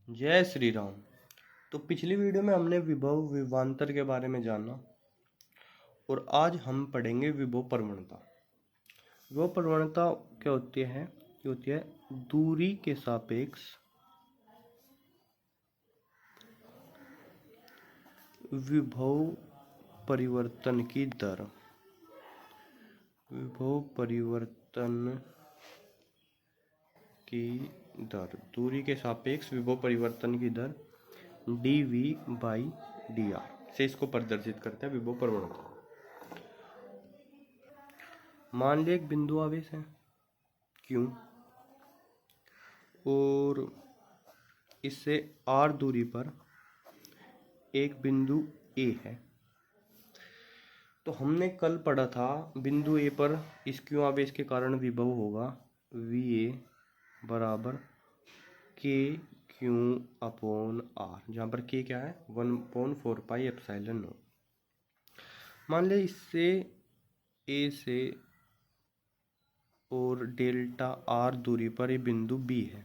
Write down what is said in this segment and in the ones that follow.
जय श्री राम। तो पिछली वीडियो में हमने विभव विभवांतर के बारे में जाना और आज हम पढ़ेंगे विभव प्रवणता। विभव प्रवणता क्या होती है? ये होती है दूरी के सापेक्ष विभव परिवर्तन की दर। विभव परिवर्तन की दर, दूरी के सापेक्ष विभव परिवर्तन की दर dV/dr से इसको प्रदर्शित करता है विभव प्रवणता। मान लिया एक बिंदु आवेश है Q और इससे r दूरी पर एक बिंदु A है। तो हमने कल पढ़ा था बिंदु A पर इस Q आवेश के कारण विभव होगा VA बराबर KQ/R, जहाँ पर K क्या है 1/4πε0। मान लिया इससे A से और डेल्टा R दूरी पर ये बिंदु B है।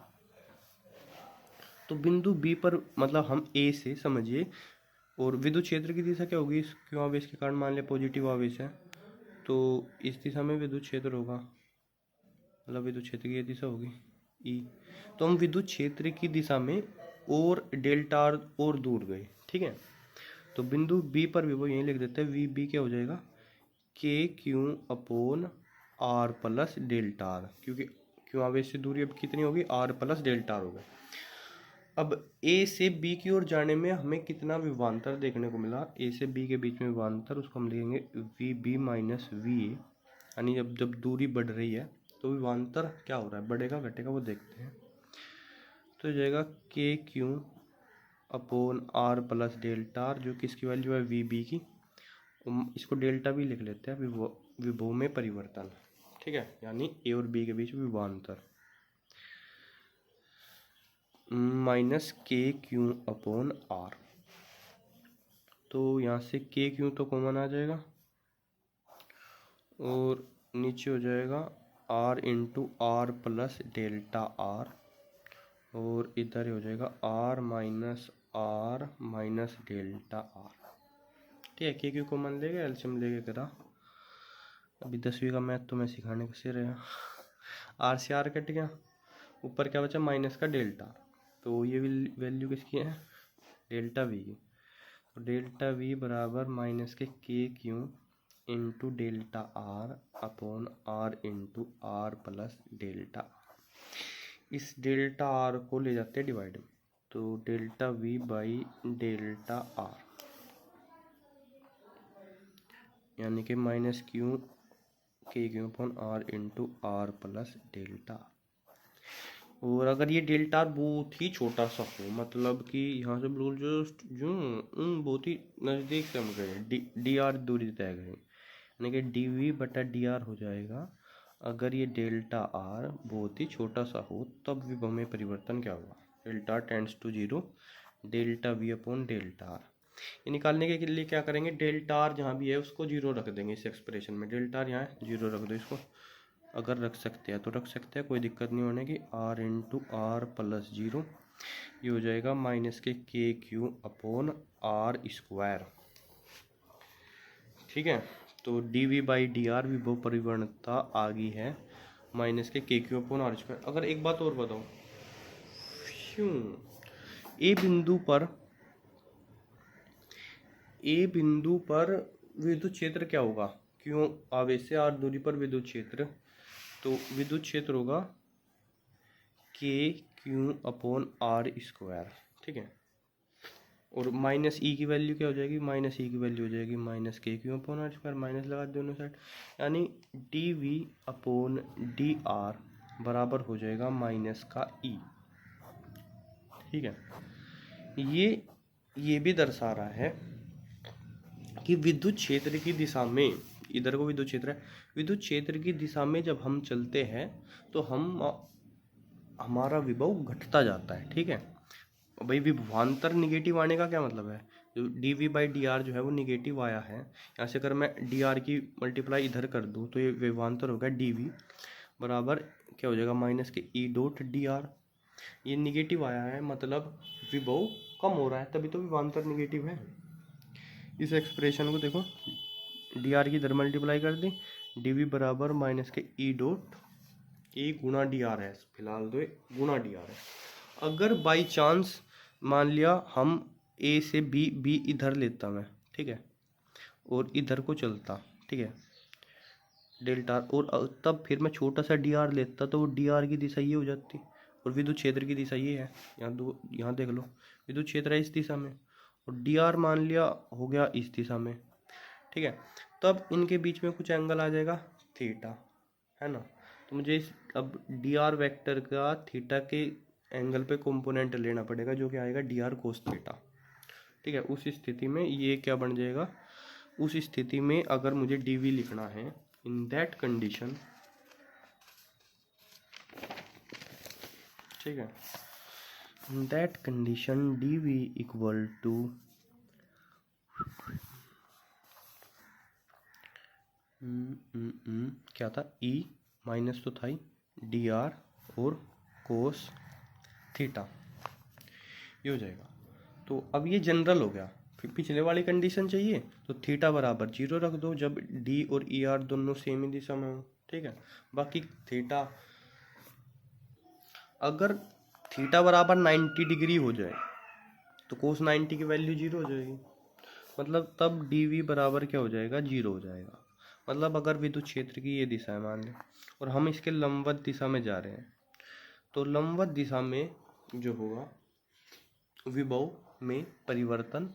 तो बिंदु B पर मतलब हम A से समझिए, और विद्युत क्षेत्र की दिशा क्या होगी इस Q आवेश के कारण? मान लिया पॉजिटिव आवेश है तो इस दिशा में विद्युत क्षेत्र होगा, मतलब विद्युत क्षेत्र की ये दिशा होगी E। तो हम विद्युत क्षेत्र की दिशा में और डेल्टा R और दूर गए, ठीक है। तो बिंदु B पर विभव यहीं लिख देते हैं, VB क्या हो जाएगा KQ/R प्लस डेल्टा R, क्योंकि Q आवेश से दूरी अब कितनी होगी R प्लस डेल्टा R होगा। अब A से B की ओर जाने में हमें कितना विभवांतर देखने को मिला? A से B के बीच में विभवांतर, उसको हम लिखेंगे VB माइनस VA, यानी जब दूरी बढ़ रही है तो विभवांतर क्या हो रहा है, बढ़ेगा घटेगा वो देखते हैं। तो हो जाएगा KQ/R प्लस डेल्टा R, जो किसकी वैल्यू है VB की। इसको डेल्टा भी लिख लेते हैं, विभव में परिवर्तन, ठीक है, यानी A और B के बीच विभवांतर माइनस KQ/R। तो यहाँ से KQ तो कॉमन आ जाएगा और नीचे हो जाएगा R into R plus delta R, और इधर हो जाएगा R माइनस डेल्टा R, ठीक है। KQ कॉमन लेगा, एलसीएम लेके करा। अभी 10वीं का मैथ तो मैं सिखाने का से रहा। R से R कट गया, ऊपर क्या बचा माइनस का डेल्टा। तो ये वैल्यू किसकी है? डेल्टा V की। तो डेल्टा V बराबर माइनस के KQ into delta R/R into R plus delta. इस डेल्टा R को ले जाते हैं डिवाइड में, तो delta V by delta R, यानी कि minus KQ/R into R plus delta. और अगर ये डेल्टा बहुत ही छोटा सा हो, मतलब कि यहाँ से बिल्कुल जो बहुत ही नज़दीक से हम गए, DR दूरी तय करें, यानी कि dV/dr हो जाएगा। अगर ये डेल्टा R बहुत ही छोटा सा हो तब विभव में परिवर्तन क्या होगा? डेल्टा टेंड्स टू 0, डेल्टा V/डेल्टा R। ये निकालने के लिए क्या करेंगे, डेल्टा R जहाँ भी है उसको 0 रख देंगे इस एक्सप्रेशन में। डेल्टा R यहाँ है, 0 रख दो इसको, अगर रख सकते हैं तो रख सकते हैं, कोई दिक्कत नहीं होने की। R इंटू R प्लस 0, ये हो जाएगा माइनस के KQ/R स्क्वायर, ठीक है। तो dV/dr विभव परिवर्तनता आ गई है माइनस के KQ/R स्क्वायर। अगर एक बात और बताओ, ए बिंदु पर विद्युत क्षेत्र क्या होगा? क्यों आवेश से R दूरी पर विद्युत क्षेत्र, तो विद्युत क्षेत्र होगा KQ/R स्क्वायर, ठीक है। और माइनस E की वैल्यू क्या हो जाएगी? माइनस E की वैल्यू हो जाएगी माइनस KQ/R स्क्वायर, माइनस लगा दोनों साइड, यानी dV/dr बराबर हो जाएगा माइनस का E, ठीक है। ये भी दर्शा रहा है कि विद्युत क्षेत्र की दिशा में, इधर को विद्युत क्षेत्र है, विद्युत क्षेत्र की दिशा में जब हम चलते हैं तो हमारा विभव घटता जाता है, ठीक है। भाई विभवांतर निगेटिव आने का क्या मतलब है? जो dV/dr जो है वो निगेटिव आया है, यहाँ से अगर मैं dr की मल्टीप्लाई इधर कर दूँ तो ये विभवांतर होगा dV बराबर क्या हो जाएगा माइनस के E डॉट dr। ये निगेटिव आया है, मतलब विभव कम हो रहा है, तभी तो विभवांतर निगेटिव है। इस एक्सप्रेशन को देखो, डी आर की इधर मल्टीप्लाई कर दी, डी वी बराबर माइनस के ई डॉट ए गुणा डी आर है, फिलहाल तो गुणा डी आर है। अगर बाई चांस मान लिया हम ए से बी, बी इधर लेता मैं, ठीक है, और इधर को चलता, ठीक है, डेल्टा, और तब फिर मैं छोटा सा डी आर लेता, तो वो डी आर की दिशा ये हो जाती, और विद्युत क्षेत्र की दिशा ये है। यहाँ देख लो, विद्युत क्षेत्र है इस दिशा में, और डी आर मान लिया हो गया इस दिशा में, ठीक है। तब इनके बीच में कुछ एंगल आ जाएगा थीटा, है ना। तो मुझे अब डी आर वैक्टर का थीटा के एंगल पे कंपोनेंट लेना पड़ेगा, जो कि आएगा डी आर कोस थीटा, ठीक है। उस स्थिति में ये क्या बन जाएगा, उस स्थिति में अगर मुझे डी वी लिखना है, इन दैट कंडीशन, ठीक है, in that condition D V equal to क्या था, ई माइनस तो था ही डी आर और कोस थीटा, ये हो जाएगा। तो अब ये जनरल हो गया, फिर पिछले वाली कंडीशन चाहिए तो थीटा बराबर 0 रख दो जब डी और ई आर दोनों सेम ही दिशा में हो, ठीक है। बाकी थीटा, अगर थीटा बराबर 90 डिग्री हो जाए तो कोस 90 की वैल्यू 0 हो जाएगी, मतलब तब डी वी बराबर क्या हो जाएगा, 0 हो जाएगा। मतलब अगर विद्युत क्षेत्र की ये दिशा है मान लें, और हम इसके लंबवत दिशा में जा रहे हैं, तो लंबवत दिशा में जो होगा विभव में परिवर्तन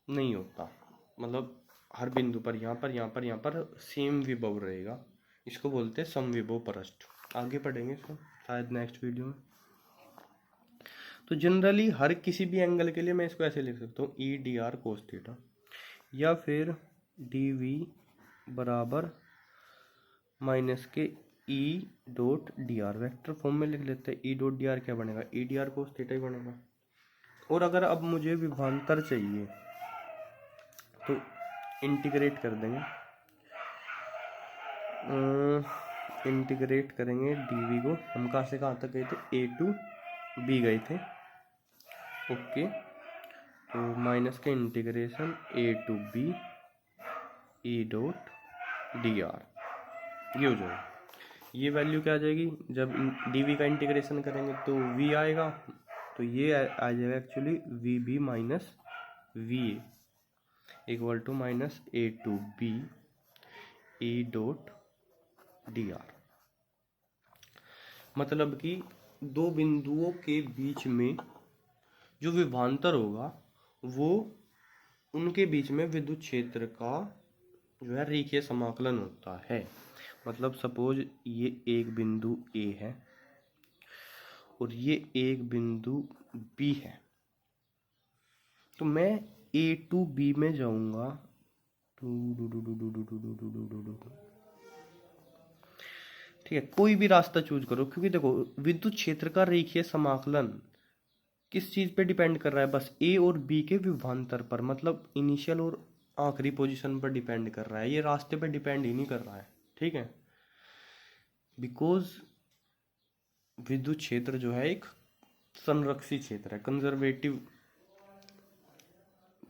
नहीं होता, मतलब हर बिंदु पर यहाँ पर यहाँ पर यहाँ पर सेम विभव रहेगा। इसको बोलते हैं समविभव परस्थ। आगे पढ़ेंगे इसको शायद नेक्स्ट वीडियो में। तो जनरली हर किसी भी एंगल के लिए मैं इसको ऐसे लिख सकता हूँ, ई डी आर कोस थीटा, या फिर डी वी बराबर माइनस के ई dot D are, vector form में लिख लेते हैं। ई डॉट डी आर क्या बनेगा, E D R cos theta ही बनेगा। और अगर अब मुझे विभवांतर चाहिए तो इंटीग्रेट कर देंगे, इंटीग्रेट करेंगे डीवी को। हम कहाँ से कहाँ तक गए थे, ए टू बी गए थे, ओके। तो माइनस के integration A to B E dot D R, ये हो जाएगा। ये वैल्यू क्या आ जाएगी, जब डीवी का इंटीग्रेशन करेंगे तो वी आएगा, तो ये आ जाएगा actually V B minus V A equal to minus A to B E dot D R. मतलब कि दो बिंदुओं के बीच में जो विभवांतर होगा वो उनके बीच में विद्युत क्षेत्र का जो है रेखीय समाकलन होता है। मतलब सपोज ये एक बिंदु ए है और ये एक बिंदु बी है, तो मैं ए टू बी में जाऊंगा, ठीक है, कोई भी रास्ता चूज करो, क्योंकि देखो विद्युत क्षेत्र का रेखीय समाकलन किस चीज पे डिपेंड कर रहा है, बस ए और बी के विभवांतर पर, मतलब इनिशियल और आखिरी पोजीशन पर डिपेंड कर रहा है, ये रास्ते पे डिपेंड ही नहीं कर रहा है, ठीक है। बिकॉज विद्युत क्षेत्र जो है एक संरक्षित क्षेत्र है, कंजर्वेटिव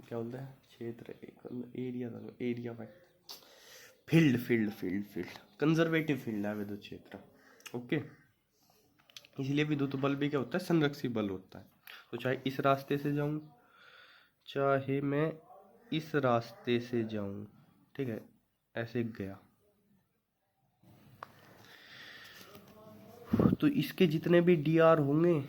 क्या बोलते हैं क्षेत्र, area, area field conservative field है विद्युत क्षेत्र, ओके। इसलिए विद्युत बल भी क्या होता है, संरक्षित बल होता है। तो चाहे इस रास्ते से जाऊं चाहे मैं इस रास्ते से जाऊं, ठीक है, ऐसे गया, तो इसके जितने भी डी आर होंगे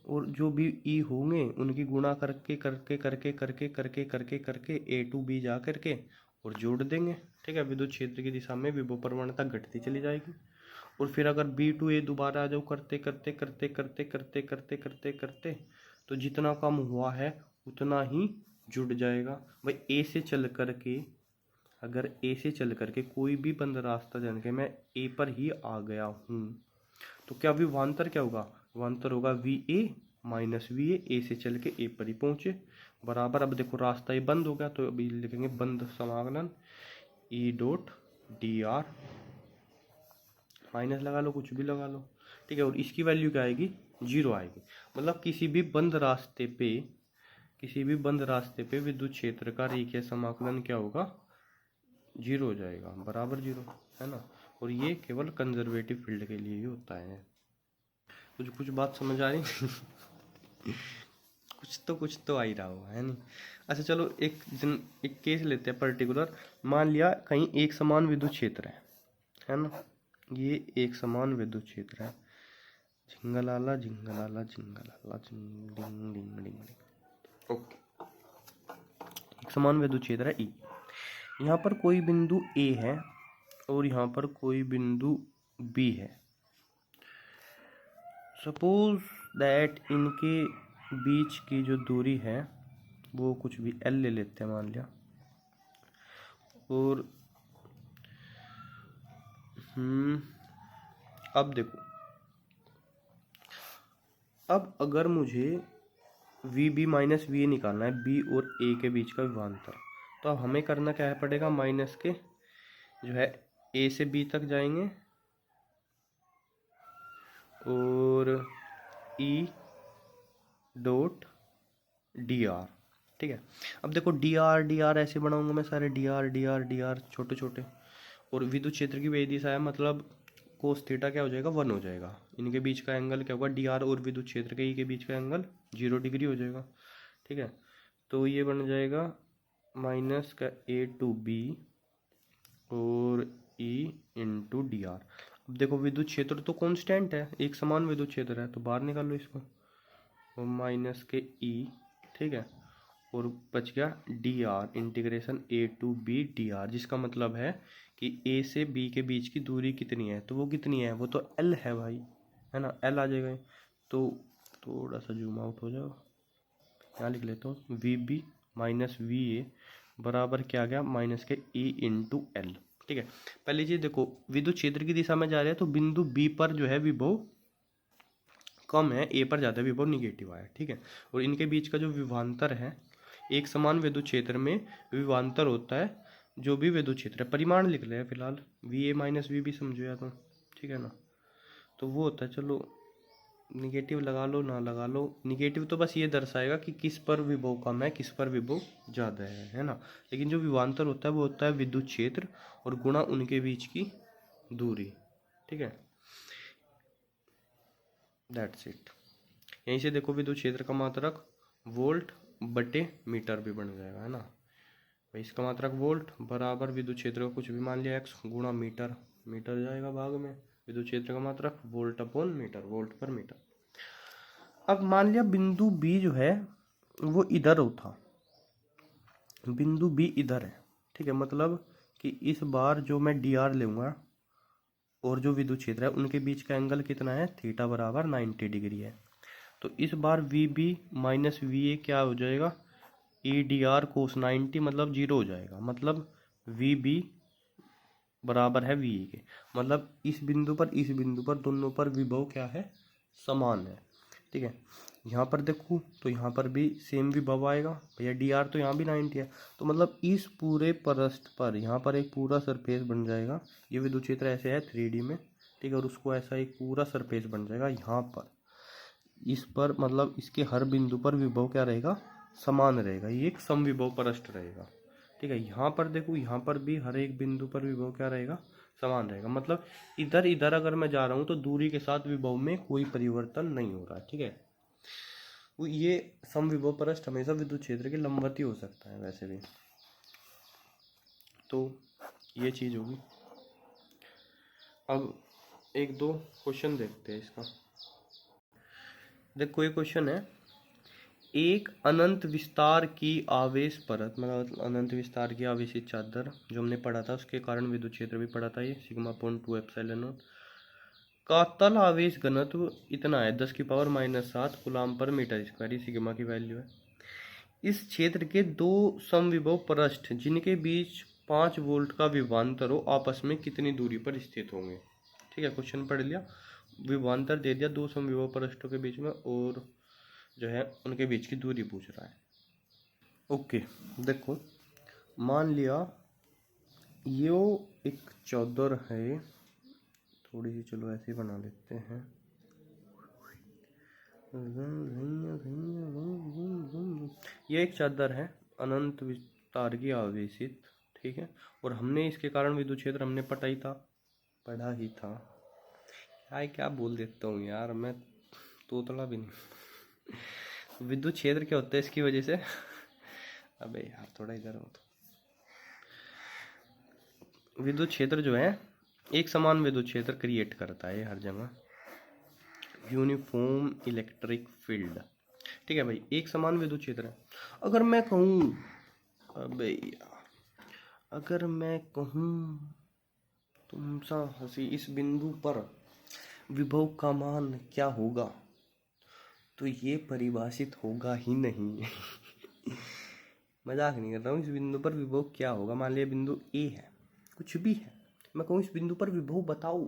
और जो भी ई होंगे उनकी गुणा करके करके करके करके करके करके करके ए टू बी जा करके और जोड़ देंगे, ठीक है। विद्युत क्षेत्र की दिशा में विभव प्रवणता घटती चली जाएगी। और फिर अगर बी टू ए दोबारा आ जाओ करते करते करते करते करते करते करते करते, तो जितना कम हुआ है उतना ही जुड़ जाएगा। भाई ए से चल करके, अगर ए से चल करके कोई भी बंद रास्ता जान के मैं ए पर ही आ गया हूँ, तो क्या विभवांतर क्या होगा, विभवांतर होगा वी ए माइनस वी ए से चल के ए पर ही पहुंचे बराबर। अब देखो रास्ता ये बंद हो गया, तो अभी लिखेंगे बंद समाकलन ई डॉट डी आर, माइनस लगा लो कुछ भी लगा लो, ठीक है। और इसकी वैल्यू क्या आएगी, 0 आएगी। मतलब किसी भी बंद रास्ते पे विद्युत क्षेत्र का रेखीय समाकलन क्या होगा, 0 हो जाएगा, बराबर 0, है ना। और ये केवल कंजर्वेटिव फील्ड के लिए ही होता है। कुछ बात समझ आ रही कुछ तो आ ही रहा होगा, है नहीं। अच्छा चलो एक केस लेते हैं पर्टिकुलर। मान लिया कहीं एक समान विद्युत क्षेत्र है ना, ये एक समान विद्युत क्षेत्र है, झिंगलाला झिंगलाला झिंगलाला झिंग डिंग डिंग डिंग डिंग। ओके, एक समान विद्युत क्षेत्र है ई। यहाँ पर कोई बिंदु ए है और यहाँ पर कोई बिंदु बी है। सपोज दैट इनके बीच की जो दूरी है वो कुछ भी एल ले लेते हैं मान लिया। और अब देखो, अब अगर मुझे V B minus V A निकालना है, बी और ए के बीच का विभवांतर, तो अब हमें करना क्या है पड़ेगा, माइनस के जो है ए से बी तक जाएंगे और ई डॉट डी आर। ठीक है, अब देखो डी आर ऐसे बनाऊंगा मैं सारे डी आर छोटे छोटे, और विद्युत क्षेत्र की वही दिशा है, मतलब कोस थीटा क्या हो जाएगा, 1 हो जाएगा। इनके बीच का एंगल क्या होगा, डी आर और विद्युत क्षेत्र के ई के बीच का एंगल 0 डिग्री हो जाएगा। ठीक है, तो ये बन जाएगा माइनस का ए टू बी और ई इंटू डी आर। अब देखो विद्युत क्षेत्र तो कांस्टेंट है, एक समान विद्युत क्षेत्र है, तो बाहर निकाल लो इसको, और माइनस के ई, ठीक है, और बच गया D R integration A to B D R, जिसका मतलब है कि ए से बी के बीच की दूरी कितनी है, तो वो कितनी है, वो तो एल है भाई, है ना, एल आ जाएगा। तो थोड़ा सा जूम आउट हो जाओ, यहाँ लिख लेता हूँ, V B minus V A बराबर क्या आ गया, माइनस के ई इंटू एल। ठीक है, पहली चीज देखो, विद्युत क्षेत्र की दिशा में जा रहे हैं तो बिंदु बी पर जो है विभव कम है, ए पर ज़्यादा विभव निगेटिव आया। ठीक है, और इनके बीच का जो विभवांतर है, एक समान विद्युत क्षेत्र में विभवांतर होता है, जो भी विद्युत क्षेत्र है, परिमाण लिख ले फिलहाल, V A minus V B समझो या तो, ठीक है ना, तो वो होता है, चलो निगेटिव लगा लो ना लगा लो, निगेटिव तो बस ये दर्शाएगा कि किस पर विभव कम है किस पर विभव ज़्यादा है ना। लेकिन जो विभवांतर होता है वो होता है विद्युत क्षेत्र और गुणा उनके बीच की दूरी। ठीक है, दैट्स इट। यहीं से देखो विद्युत क्षेत्र का मात्रक वोल्ट बटे मीटर भी बन जाएगा, है ना भाई। इसका मात्रक वोल्ट बराबर विद्युत क्षेत्र का कुछ भी मान लिया एक्स गुणा मीटर, मीटर जाएगा भाग में, विद्युत क्षेत्र का मात्रक वोल्ट अपॉन मीटर, वोल्ट पर मीटर। अब मान लिया बिंदु बी जो है वो इधर था, बिंदु बी इधर है। ठीक है, मतलब कि इस बार जो मैं डी आर लूँगा और जो विद्युत क्षेत्र है उनके बीच का एंगल कितना है, थीटा बराबर 90 डिग्री है। तो इस बार V B minus V A क्या हो जाएगा, ई डी आर कोस 90, मतलब 0 हो जाएगा। मतलब वी बी बराबर है वी ए के, मतलब इस बिंदु पर दोनों पर विभव क्या है, समान है। ठीक है, यहाँ पर देखूँ तो यहाँ पर भी सेम विभव आएगा भैया, डी आर तो यहाँ भी 90 है, तो मतलब इस पूरे पृष्ठ पर यहाँ पर एक पूरा सरफेस बन जाएगा। ये विद्युत क्षेत्र ऐसे है 3D में, ठीक है, और उसको ऐसा एक पूरा सरफेस बन जाएगा यहाँ पर, इस पर मतलब इसके हर बिंदु पर विभव क्या रहेगा, समान रहेगा, ये एक समविभव पृष्ठ रहेगा। ठीक है, यहाँ पर देखो, यहाँ पर भी हर एक बिंदु पर विभव क्या रहेगा, समान रहेगा। मतलब इधर इधर अगर मैं जा रहा हूँ तो दूरी के साथ विभव में कोई परिवर्तन नहीं हो रहा है। ठीक है, ये समविभव पृष्ठ हमेशा विद्युत क्षेत्र के लंबवत ही हो सकता है वैसे भी, तो ये चीज होगी। अब एक दो क्वेश्चन देखते हैं इसका। देखो ये क्वेश्चन है, एक अनंत विस्तार की आवेश परत, मतलब अनंत विस्तार की आवेशित चादर जो हमने पढ़ा था उसके कारण विद्युत क्षेत्र भी पढ़ा था, ये सिग्मा पॉइंट 2 एप्सिलॉन नॉट का तल आवेश घनत्व इतना है 10⁻⁷ कूलाम पर मीटर स्क्वायर, ये सिग्मा की वैल्यू है। इस क्षेत्र के दो समविभव पृष्ठ जिनके बीच 5 वोल्ट का विभवांतर हो आपस में कितनी दूरी पर स्थित होंगे। ठीक है, क्वेश्चन पढ़ लिया, विभवांतर दे दिया दो समविभव पृष्ठों के बीच में, और जो है उनके बीच की दूरी पूछ रहा है। ओके, देखो मान लिया यो एक चौदर है, थोड़ी सी चलो ऐसे ही बना लेते हैं, ये एक चादर है अनंत विस्तार की आवेशित, ठीक है। और हमने इसके कारण विद्युत क्षेत्र हमने पढ़ा ही था। क्या बोल देता हूँ यार मैं, तोतला भी नहीं। विद्युत क्षेत्र क्या होता है इसकी वजह से? अबे यार थोड़ा इधर हो तो। विद्युत क्षेत्र जो है एक समान विद्युत क्षेत्र क्रिएट करता है हर जगह, यूनिफॉर्म इलेक्ट्रिक फील्ड, ठीक है भाई, एक समान विद्युत क्षेत्र है। अगर मैं कहूँ, अबे यार अगर मैं कहूँ तुम सा हंसी, इस बिंदु पर विभव का मान क्या होगा, तो ये परिभाषित होगा ही नहीं। मजाक नहीं कर रहा हूँ। इस बिंदु पर विभव क्या होगा, मान लिया बिंदु ए है, कुछ भी है, मैं कहूँ इस बिंदु पर विभव बताओ,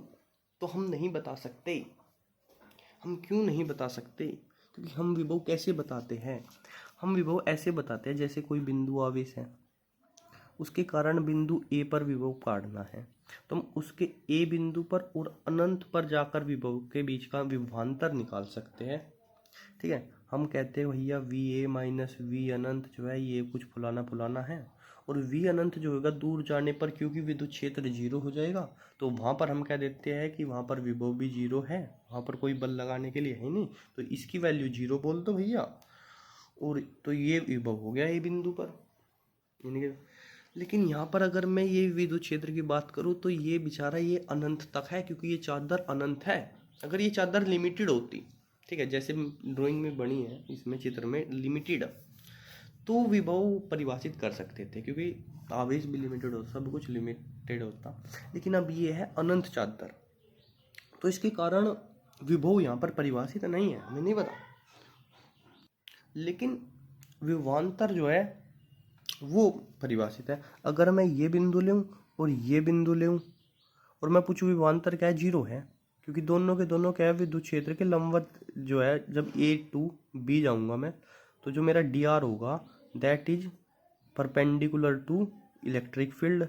तो हम नहीं बता सकते। हम क्यों नहीं बता सकते? क्योंकि हम विभव कैसे बताते हैं? हम विभव ऐसे बताते हैं जैसे कोई बिंदु आवेश है, उसके कारण बिंदु ए पर विभव काढ़ना है, तो हम उसके ए बिंदु पर और अनंत पर जाकर विभव के बीच का विभवांतर निकाल सकते हैं, ठीक है। हम कहते हैं भैया वी ए माइनस वी अनंत जो है ये कुछ फुलाना फुलाना है, और वी अनंत जो होगा दूर जाने पर क्योंकि विद्युत क्षेत्र जीरो हो जाएगा, तो वहाँ पर हम कह देते हैं कि वहाँ पर विभव भी जीरो है, वहाँ पर कोई बल लगाने के लिए है नहीं, तो इसकी वैल्यू जीरो बोल दो भैया, और तो ये विभव हो गया ये बिंदु पर, यानी कि। लेकिन यहाँ पर अगर मैं ये विद्युत क्षेत्र की बात करूँ तो ये बेचारा ये अनंत तक है, क्योंकि ये चादर अनंत है। अगर ये चादर लिमिटेड होती, ठीक है, जैसे ड्राइंग में बनी है इसमें चित्र में लिमिटेड, तो विभव परिभाषित कर सकते थे, क्योंकि आवेश भी लिमिटेड होता, सब कुछ लिमिटेड होता। लेकिन अब ये है अनंत चादर, तो इसके कारण विभव यहाँ पर परिभाषित नहीं है, हमें नहीं पता। लेकिन विभवांतर जो है वो परिभाषित है। अगर मैं ये बिंदु लूँ और ये बिंदु लूँ और मैं पूछूँ विभवांतर क्या है, जीरो है, क्योंकि दोनों के दोनों क्या है विद्युत क्षेत्र के लंबवत जो है। जब ए टू बी जाऊँगा मैं, तो जो मेरा डी आर होगा that is perpendicular to electric field,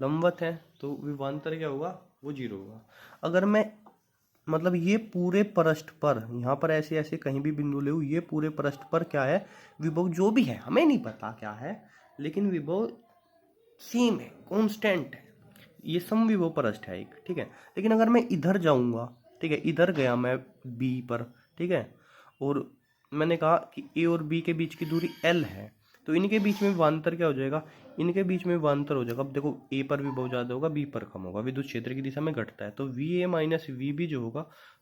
लंबवत है, तो विभवांतर क्या होगा, वो जीरो होगा। अगर मैं मतलब ये पूरे पृष्ठ पर, यहाँ पर ऐसे ऐसे कहीं भी बिंदु ले, ये पूरे पृष्ठ पर क्या है विभव, जो भी है हमें नहीं पता क्या है, लेकिन विभव सेम है, कांस्टेंट है, ये समविभव पृष्ठ है एक, ठीक है। लेकिन अगर मैं इधर जाऊंगा, ठीक है, इधर गया मैं बी पर, ठीक है, और मैंने कहा कि ए और बी के बीच की दूरी एल है, तो इनके बीच में विभवांतर क्या हो जाएगा, इनके बीच में विभवांतर हो जाएगा। अब देखो ए पर विभव ज़्यादा होगा, बी पर कम होगा, विद्युत क्षेत्र की दिशा में घटता है, तो V A minus V B जो होगा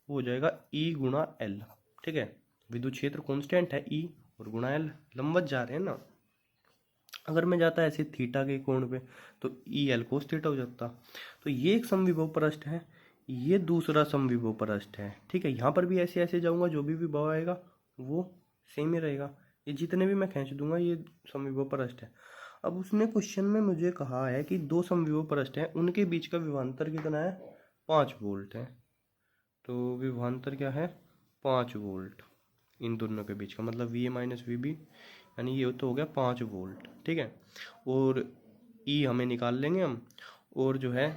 वो हो जाएगा ई गुणा एल, ठीक है। विद्युत क्षेत्र कॉन्स्टेंट है ई और गुणा एल, लंबवत जा रहे हैं ना। अगर मैं जाता ऐसे थीटा के कोण पे, तो ई एल कोस थीटा हो जाता। तो ये एक समविभव पृष्ठ है, ये दूसरा समविभव पृष्ठ है, ठीक है। यहाँ पर भी ऐसे ऐसे जाऊंगा, जो भी विभव आएगा वो सेम ही रहेगा, ये जितने भी मैं खींच दूंगा ये समविभव पृष्ठ है। अब उसने क्वेश्चन में मुझे कहा है कि दो समविभव पृष्ठ हैं, उनके बीच का विभवांतर कितना है, 5 वोल्ट है। तो विभवांतर क्या है, 5 वोल्ट इन दोनों के बीच का, मतलब V A minus V B, यानी ये तो हो गया 5 वोल्ट, ठीक है। और ई हमें निकाल लेंगे हम, और जो है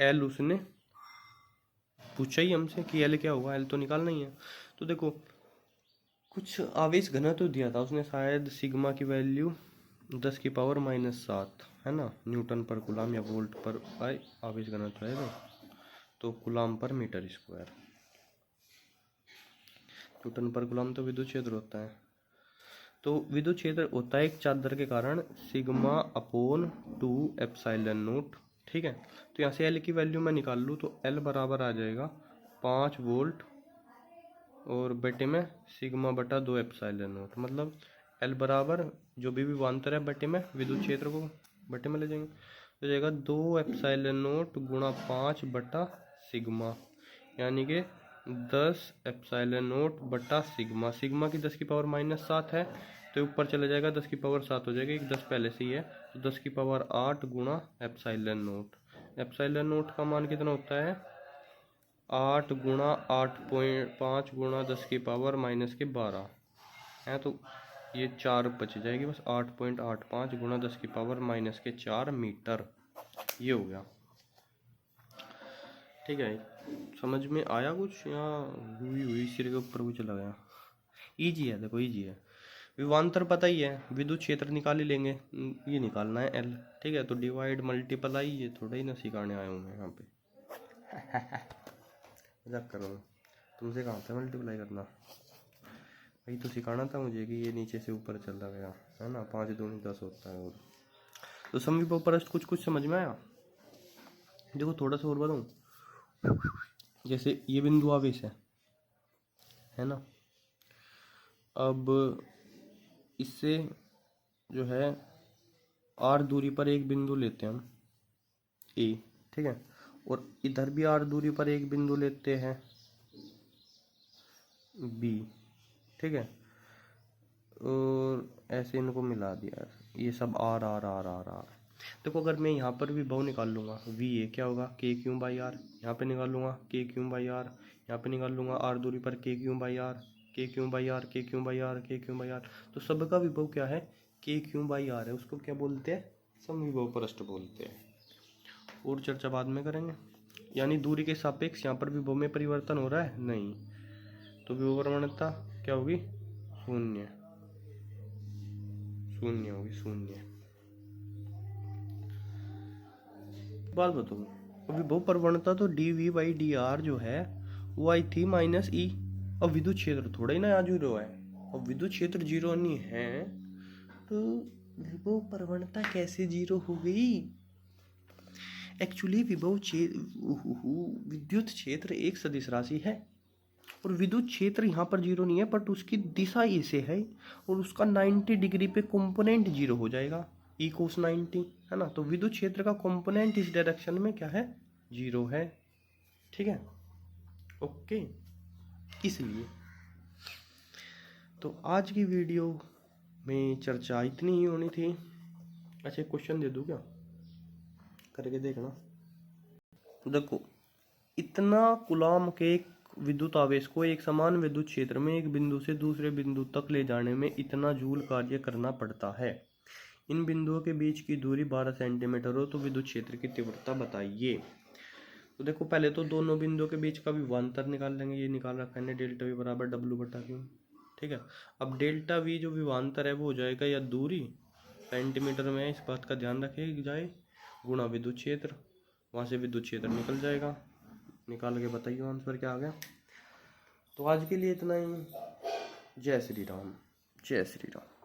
एल उसने पूछा ही हमसे कि एल क्या होगा, एल तो निकालना ही है। तो देखो कुछ आवेश घनत्व दिया था उसने, शायद सिग्मा की वैल्यू 10 की पावर -7 है ना, न्यूटन पर कूलाम या वोल्ट पर आवेश घनत्व है तो कूलाम पर मीटर स्क्वायर, न्यूटन पर कूलाम तो विद्युत क्षेत्र होता है। तो विद्युत क्षेत्र होता है एक चादर के कारण सिग्मा अपॉन 2 एप्सिलॉन नोट, ठीक है। तो यहाँ से एल की वैल्यू मैं निकाल लूँ तो एल बराबर आ जाएगा 5 वोल्ट और बटे में सिग्मा बटा 2 एप्सिलॉन नोट, मतलब एल बराबर जो भी विभवांतर है बटे में विद्युत क्षेत्र को बटे में ले जाएंगे, तो जाएगा 2 एप्सिलॉन नोट गुणा 5 बटा सिग्मा, यानी कि 10 एप्सिलॉन नोट बटा सिग्मा। सिग्मा की 10 की पावर -7 है, तो ऊपर चले जाएगा 10 की पावर 7 हो जाएगा, एक 10 पहले से ही है, तो 10 की पावर 8 गुणा एप्सिलॉन नोट। एप्सिलॉन नोट का मान कितना होता है, 8 गुणा 8.5 गुणा 10 की पावर -12 है, तो ये 4 बच जाएगी बस, 8.85 गुणा 10 की पावर -4 मीटर, ये हो गया, ठीक है। समझ में आया कुछ या हुई हुई सिर के ऊपर भी चला गया? इजी है, देखो इजी है। विभवांतर पता ही है, विद्युत क्षेत्र निकाल ही लेंगे। ये निकालना है एल, ठीक है। तो डिवाइड मल्टीप्लाई, ये थोड़ा ही ना सिखाने आया हूँ मैं यहाँ पे। मजाक कर रहा हूँ, तुमसे कहाँ था मल्टीप्लाई करना, वही तो सिखाना था मुझे कि ये नीचे से ऊपर चलता गया, है ना। 5 दूनी 10 होता है। और तो समविभव परस्थ कुछ कुछ समझ में आया। देखो थोड़ा सा और बताऊँ, जैसे ये बिंदु आवेश है ना। अब इससे जो है आर दूरी पर एक बिंदु लेते हैं हम ए, ठीक है। और इधर भी आर दूरी पर एक बिंदु लेते हैं बी, ठीक है। और ऐसे इनको मिला दिया, ये सब R R R R R. देखो अगर मैं यहाँ पर भी बहु निकाल लूँगा, वी ए क्या होगा, के क्यू बाई आर। यहाँ पे निकाल लूँगा के क्यू बाई आर, यहाँ पे निकाल लूँगा आर दूरी पर के क्यू बाई आर, के क्यू बाई आर, के क्यू बाई आर, के क्यू बाई आर। तो सबका विभव क्या है, के क्यू बाई आर है। उसको क्या बोलते हैं, समविभव परस्थ बोलते हैं। और चर्चा बाद में करेंगे। यानी दूरी के सापेक्ष यहाँ पर विभव में परिवर्तन हो रहा है नहीं, तो विभव प्रवणता क्या होगी, शून्य, शून्य होगी, शून्य। बात बताओ, विभव प्रवणता तो D V by D R जो है वो आई थी माइनस ई। अब विद्युत क्षेत्र थोड़ा ही ना यहाँ जीरो है, अब विद्युत क्षेत्र जीरो नहीं है तो विभव प्रवणता कैसे जीरो हो गई। एक्चुअली विद्युत क्षेत्र एक सदिश राशि है और विद्युत क्षेत्र यहाँ पर जीरो नहीं है, बट उसकी दिशा ए से है और उसका 90 डिग्री पे कंपोनेंट जीरो हो जाएगा, ई कोस 90, है ना। तो विद्युत क्षेत्र का कंपोनेंट इस डायरेक्शन में क्या है, जीरो है, ठीक है। ओके, इसलिए तो आज की वीडियो में चर्चा इतनी ही होनी थी। अच्छा क्वेश्चन दे दूँ क्या, करके देखना। देखो, इतना कूलॉम के विद्युत आवेश को एक समान विद्युत क्षेत्र में एक बिंदु से दूसरे बिंदु तक ले जाने में इतना जूल कार्य करना पड़ता है। इन बिंदुओं के बीच की दूरी 12 सेंटीमीटर हो तो विद्युत क्षेत्र की तीव्रता बताइए। तो देखो पहले तो दोनों बिंदुओं के बीच का विभवांतर निकाल लेंगे, ये निकाल रखा है डेल्टा वी बराबर डब्ल्यू बटा क्यू, ठीक है। अब डेल्टा वी जो विभवांतर है वो हो जाएगा या दूरी सेंटीमीटर में, इस बात का ध्यान रखें जाए, गुणा विद्युत क्षेत्र, वहाँ से विद्युत क्षेत्र निकल जाएगा। निकाल के बताइए आंसर क्या आ गया। तो आज के लिए इतना ही। जय श्री राम, जय श्री राम।